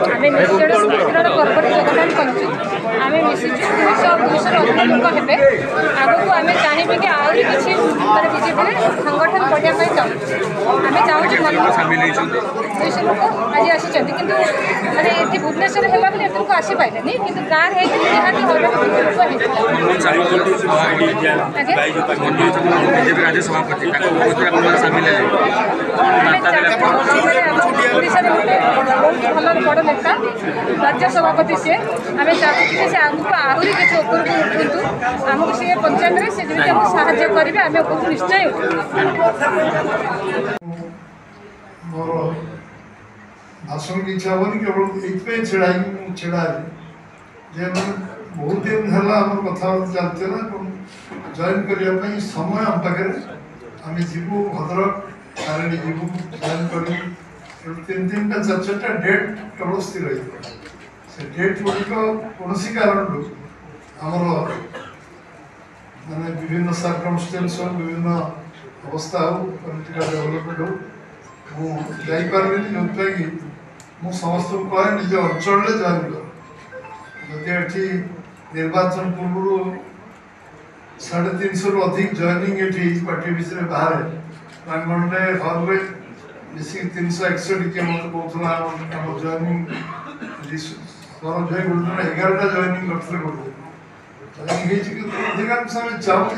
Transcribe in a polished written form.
आम निश्चय क्षेत्र पर्व योगदान करूँ आम मिशिचु 200 अधिक लोक हे आगक आम चाहिए कि आहरी किसी माने बीजेपी संगठन बढ़िया चाहूँ आम चाहूँ 200 लोक आज आसी कि माने ये भुवनेश्वर है आसीपारे कि गाँव है निहाती भल बड़ नेता राज्य सभापति सी आम चाहूँ से आगू आहरी किसी उपरको उठू आमको सी पंचायत से जमी साहाଯ୍य करेंगे आम उपरको निश्चय भाषण की इच्छा होनी केवल ये छड़ाई छड़ा जे बहुत दिन है कथबार्ता चलते ना जॉइन करने समय आम पाखे आम जीवु भद्रक तारिणी जीवु जॉइन कर 3-3टा 4-4टा डेट केवल स्थिर से डेट गुड़िक कौन कारण आमर माने विभिन्न सर्कमस्टेंस विभिन्न अवस्था हो पॉलिटिकल डेवलपमेंट हो मुझे जो मुझे समस्त को कहे निज अंचल जॉइन कर जदि निर्वाचन पूर्व 350 रु अधिक जॉइनिंग ये पार्टी विषय बाहर प्रांगण हल में मिसिक 361 किए मत कहला जॉइनिंग सरोज भाई 11टा जॉइनिंग करते अधिकांश चाहूँ